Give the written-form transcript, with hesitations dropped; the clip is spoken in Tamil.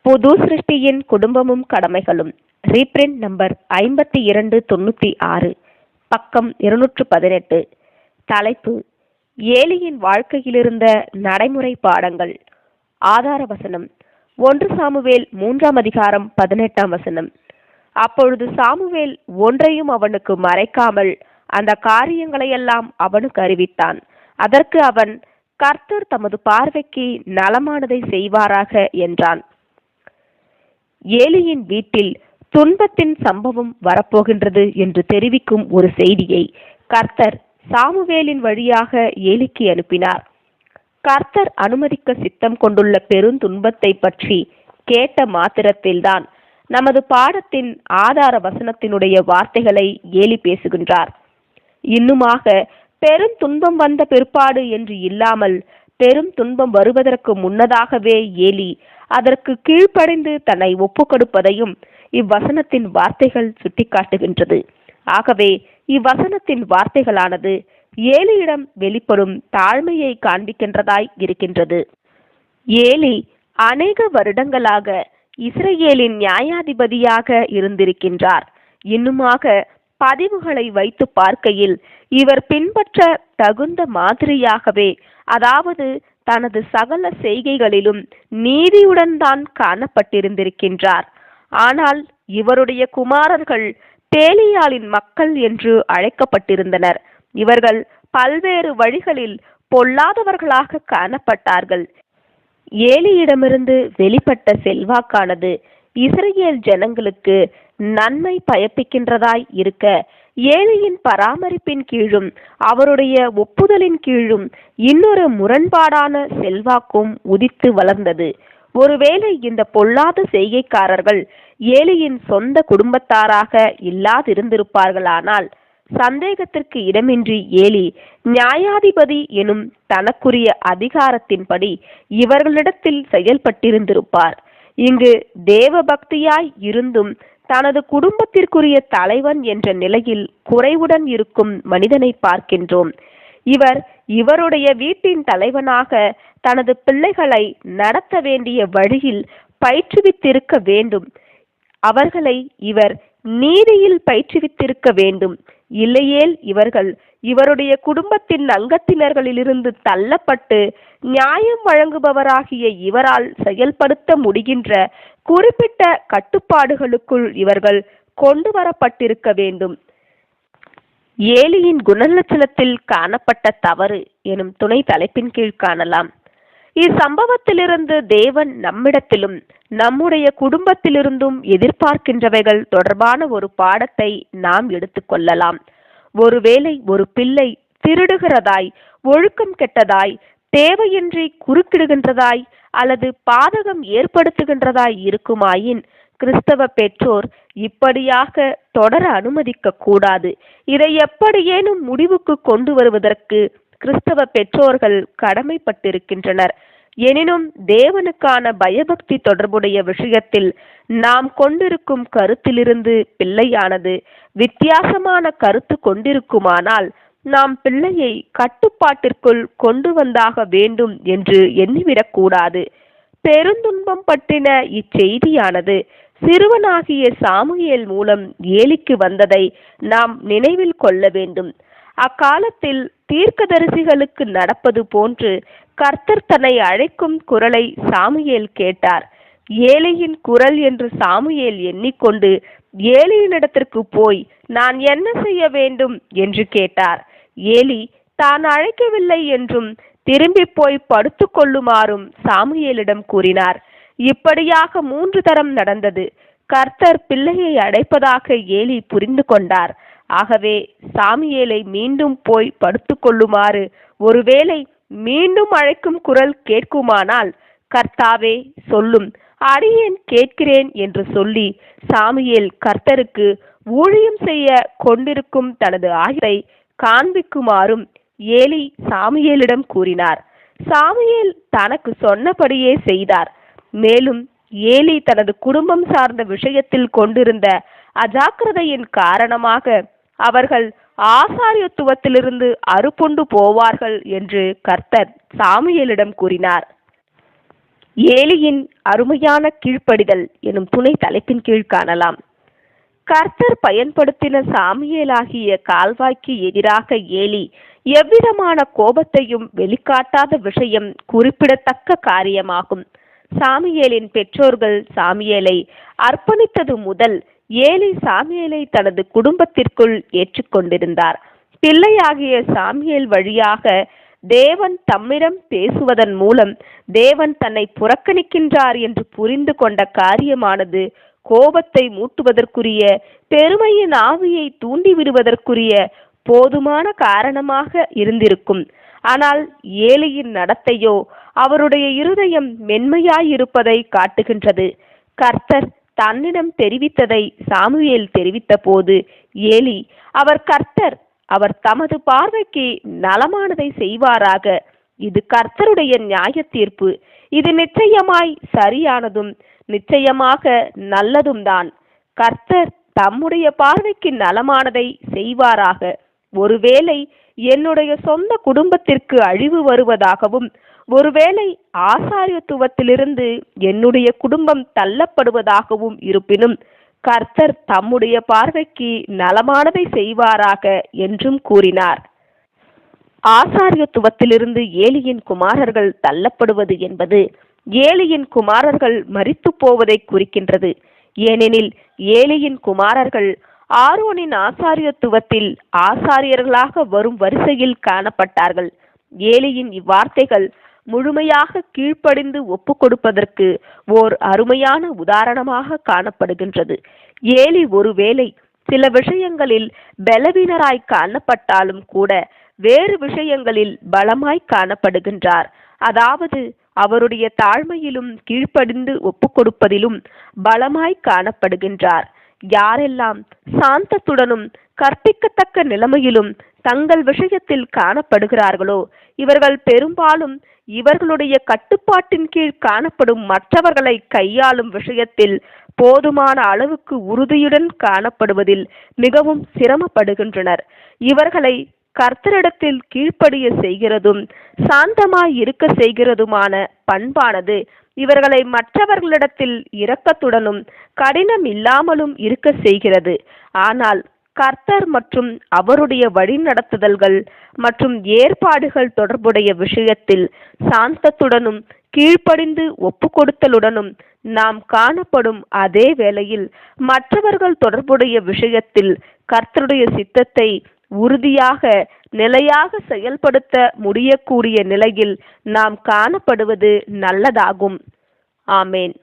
புது சிருஷ்டியின் குடும்பமும் கடமைகளும், ரீப்ரிண்ட் நம்பர் 5296, பக்கம் 218. தலைப்பு: ஏலியின் வாழ்க்கையிலிருந்த நடைமுறை பாடங்கள். ஆதார வசனம்: 1 சாமுவேல் 3ஆம் அதிகாரம் 18ஆம் வசனம். அப்பொழுது சாமுவேல் ஒன்றையும் அவனுக்கு மறைக்காமல் அந்த காரியங்களையெல்லாம் அவனுக்கு அறிவித்தான். அதற்கு அவன், கர்த்தர் தமது பார்வைக்கு நலமானதை செய்வாராக என்றான். ஏலியின் வீட்டில் துன்பத்தின் சம்பவம் வரப்போகின்றது என்று தெரிவிக்கும் ஒரு செய்தியை கர்த்தர் சாமுவேலின் வழியாக ஏலிக்கு அனுப்பினார். கர்த்தர் அனுமதிக்க சித்தம் கொண்டுள்ள பெருந்துன்பத்தை பற்றி கேட்ட மாத்திரத்தில்தான் நமது பாடத்தின் ஆதார வசனத்தினுடைய வார்த்தைகளை ஏலி பேசுகின்றார். இன்னுமாக பெரும் துன்பம் வந்த பிற்பாடு என்று இல்லாமல், பெரும் துன்பம் வருவதற்கு முன்னதாகவே ஏலி அதற்கு கீழ்ப்படிந்து தன்னை ஒப்புக்கொடுப்பதையும் இவ்வசனத்தின் வார்த்தைகள் சுட்டிக்காட்டுகின்றது. ஆகவே இவ்வசனத்தின் வார்த்தைகளானது ஏலியிடம் வெளிப்படும் தாழ்மையை காண்பிக்கின்றதாய் இருக்கின்றது. ஏலி அநேக வருடங்களாக இஸ்ரவேலின் நியாயாதிபதியாக இருந்திருக்கின்றார். இன்னுமாக பதிவுகளை வைத்து பார்க்கையில் இவர் பின்பற்ற தகுந்த மாதிரியாகவே, அதாவது தனது சகல செய்கைகளிலும் நீதியுடன் தான் காணப்பட்டிருந்திருக்கின்றார். ஆனால் இவருடைய குமாரர்கள் பேலியாளின் மக்கள் என்று அழைக்கப்பட்டிருந்தனர். இவர்கள் பல்வேறு வழிகளில் பொல்லாதவர்களாக காணப்பட்டார்கள். ஏலியிடமிருந்து வெளிப்பட்ட செல்வாக்கானது இஸ்ரவேல் ஜனங்களுக்கு நன்மை பயப்பிக்கின்றதாய் இருக்க, ஏலியின் பராமரிப்பின் கீழும் அவருடைய ஒப்புதலின் கீழும் இன்னொரு முரண்பாடான செல்வாக்கும் உதித்து வளர்ந்தது. ஒருவேளை இந்த பொல்லாத செய்கைக்காரர்கள் ஏலியின் சொந்த குடும்பத்தாராக இல்லாதிருந்திருப்பார்களானால், சந்தேகத்திற்கு இடமின்றி ஏலி நியாயாதிபதி எனும் தனக்குரிய அதிகாரத்தின்படி இவர்களிடத்தில் செயல்பட்டிருந்திருப்பார். இங்கு தேவ பக்தியாய் இருந்தும் தனது குடும்பத்திற்குரிய தலைவன் என்ற நிலையில் குறைவுடன் இருக்கும் மனிதனை பார்க்கின்றோம். இவருடைய வீட்டின் தலைவனாக தனது பிள்ளைகளை நடத்த வேண்டிய வழியில் பயிற்றுவித்திருக்க வேண்டும். அவர்களை இவர் நீதியில் பயிற்றுவித்திருக்க வேண்டும். இல்லையேல் இவர்கள் இவருடைய குடும்பத்தின் அங்கத்தினர்களிலிருந்து தள்ளப்பட்டு நியாயம் வழங்குபவராகிய இவரால் செயல்படுத்த முடிகின்ற குறிப்பிட்ட கட்டுப்பாடுகளுக்குள் இவர்கள் கொண்டு வரப்பட்டிருக்க வேண்டும். ஏலியின் குணலட்சணத்தில் காணப்பட்ட தவறு எனும் துணை தலைப்பின் கீழ் காணலாம். இச்சம்பவத்திலிருந்து தேவன் நம்மிடத்திலும் நம்முடைய குடும்பத்திலிருந்தும் எதிர்பார்க்கின்றவைகள் தொடர்பான ஒரு பாடத்தை நாம் எடுத்துக்கொள்ளலாம். ஒருவேளை ஒரு பிள்ளை திருடுகிறதாய், ஒழுக்கம் கெட்டதாய், தேவையின்றி குறுக்கிடுகின்றதாய் அல்லது பாதகம் ஏற்படுத்துகின்றதாய் இருக்குமாயின், கிறிஸ்தவ பெற்றோர் இப்படியாக தொடர அனுமதிக்க கூடாது. இதை எப்படியேனும் முடிவுக்கு கொண்டு வருவதற்கு கிறிஸ்தவ பெற்றோர்கள் கடமைப்பட்டிருக்கின்றனர். எனினும் தேவனுக்கான பயபக்தி தொடர்புடைய விஷயத்தில் நாம் கொண்டிருக்கும் கருத்திலிருந்து பிள்ளையானது வித்தியாசமான கருத்து கொண்டிருக்குமானால், நாம் பிள்ளையை கட்டுப்பாட்டிற்குள் கொண்டு வந்தாக வேண்டும் என்று எண்ணிவிடக்கூடாது. பெருந்துன்பம் பற்றின இச்செய்தியானது சிறுவனாகிய சாமுவேல் மூலம் ஏலிக்கு வந்ததை நாம் நினைவில் கொள்ள வேண்டும். அக்காலத்தில் தீர்க்கதரிசிகளுக்கு நடப்பது போன்று கர்த்தர் தன்னை அழைக்கும் குரலை சாமுவேல் கேட்டார். ஏலியின் குரல் என்று சாமுவேல் எண்ணிக்கொண்டு ஏலியினிடத்திற்கு போய், நான் என்ன செய்ய வேண்டும் என்று கேட்டார். ஏலி தான் அழைக்கவில்லை என்றும் திரும்பி போய் படுத்து கொள்ளுமாறும் சாமுவேலிடம் கூறினார். இப்படியாக 3 தரம் நடந்தது. கர்த்தர் பிள்ளையை அழைப்பதாக ஏலி புரிந்து கொண்டார். ஆகவே சாமுவேலை மீண்டும் போய் படுத்து கொள்ளுமாறு, ஒருவேளை மீண்டும் அழைக்கும் குரல் கேட்குமானால், கர்த்தாவே சொல்லும், அடியேன் கேட்கிறேன் என்று சொல்லி சாமுவேல் கர்த்தருக்கு ஊழியம் செய்ய கொண்டிருக்கும் தனது ஆயுளை காண்பிக்குமாறும் ஏலி சாமுவேலிடம் கூறினார். சாமுவேல் தனக்கு சொன்னபடியே செய்தார். மேலும் ஏலி தனது குடும்பம் சார்ந்த விஷயத்தில் கொண்டிருந்த அஜாக்கிரதையின் காரணமாக அவர்கள் ஆசாரியத்துவத்திலிருந்து அறுப்புண்டு போவார்கள் என்று கர்த்தர் சாமுவேலிடம் கூறினார். ஏலியின் அருமையான கீழ்ப்படிதல் எனும் துணை தலைப்பின் கீழ் காணலாம். கர்த்தர் பயன்படுத்தின சாமுவேலாகிய கால்வாய்க்கு எதிராக ஏலி எவ்விதமான கோபத்தையும் வெளிக்காட்டாத விஷயம் குறிப்பிடத்தக்க காரியமாகும். சாமுவேலின் பெற்றோர்கள் சாமுவேலை அர்ப்பணித்தது முதல் ஏலி சாமுவேலை தனது குடும்பத்திற்குள் ஏற்றுக்கொண்டிருந்தார். பிள்ளையாகிய சாமுவேல் வழியாக தேவன் தம்மிடம் பேசுவதன் மூலம் தேவன் தன்னை புறக்கணிக்கின்றார் என்று புரிந்து கொண்ட காரியமானது கோபத்தை மூட்டுவதற்குரிய, பெருமையின் ஆவியை தூண்டிவிடுவதற்குரிய போதுமான காரணமாக இருந்திருக்கும். ஆனால் ஏலியின் நடத்தையோ அவருடைய இருதயம் மென்மையாயிருப்பதை காட்டுகின்றது. கர்த்தர் தன்னிடம் தெரிவித்ததை சாமுவேல் தெரிவித்த போது ஏலி, அவர் தமது பார்வைக்கு நலமானதை செய்வாராக, இது கர்த்தருடைய நியாய தீர்ப்பு, இது நிச்சயமாய் சரியானதும் நிச்சயமாக நல்லதும் தான். கர்த்தர் தம்முடைய பார்வைக்கு நலமானதை செய்வாராக. ஒருவேளை என்னுடைய சொந்த குடும்பத்திற்கு அழிவு வருவதாகவும், ஒருவேளை ஆசாரியத்துவத்திலிருந்து என்னுடைய குடும்பம் தள்ளப்படுவதாகவும் இருப்பினும் கர்த்தர் தம்முடைய பார்வைக்கு நலமானதை செய்வாராக என்றும் கூறினார். ஆசாரியத்துவத்திலிருந்து ஏலியின் குமாரர்கள் தள்ளப்படுவது என்பது ஏலியின் குமாரர்கள் மரித்து போவதை குறிக்கின்றது. ஏனெனில் ஏலியின் குமாரர்கள் ஆரோனின் ஆசாரியத்துவத்தில் ஆசாரியர்களாக வரும் வரிசையில் காணப்பட்டார்கள். ஏலியின் இவ்வார்த்தைகள் முழுமையாக கீழ்ப்படிந்து ஒப்பு கொடுப்பதற்கு ஓர் அருமையான உதாரணமாக காணப்படுகின்றது. ஏலி ஒருவேளை சில விஷயங்களில் பலவீனராய் காணப்பட்டாலும் கூட வேறு விஷயங்களில் பலமாய் காணப்படுகின்றார். அதாவது அவருடைய தாழ்மையிலும் கீழ்ப்படிந்து ஒப்பு கொடுப்பதிலும் பலமாய் காணப்படுகின்றார். யாரெல்லாம் சாந்தத்துடனும் கற்பிக்கத்தக்க நிலைமையிலும் தங்கள் விஷயத்தில் காணப்படுகிறார்களோ இவர்கள் பெரும்பாலும் இவர்களுடைய கட்டுப்பாட்டின் கீழ் காணப்படும் மற்றவர்களை கையாளும் விஷயத்தில் போதுமான அளவுக்கு உறுதியுடன் காணப்படுவதில் மிகவும் சிரமப்படுகின்றனர். இவர்களை கர்த்தரிடத்தில் கீழ்ப்படிய செய்கிறதும் சாந்தமாய் இருக்க செய்கிறதுமான பண்பானது இவர்களை மற்றவர்களிடத்தில் இரக்கத்துடனும் கடினம் இல்லாமலும் இருக்க செய்கிறது. ஆனால் கர்த்தர் மற்றும் அவருடைய வழிநடத்துதல்கள் மற்றும் ஏற்பாடுகள் தொடர்புடைய விஷயத்தில் சாந்தத்துடனும் கீழ்ப்படிந்து ஒப்பு கொடுத்தலுடனும் நாம் காணப்படும் அதே வேளையில் மற்றவர்கள் தொடர்புடைய விஷயத்தில் கர்த்தருடைய சித்தத்தை உறுதியாக நிலையாக செயல்படுத்த முடியக்கூடிய நிலையில் நாம் காணப்படுவது நல்லதாகும். ஆமேன்.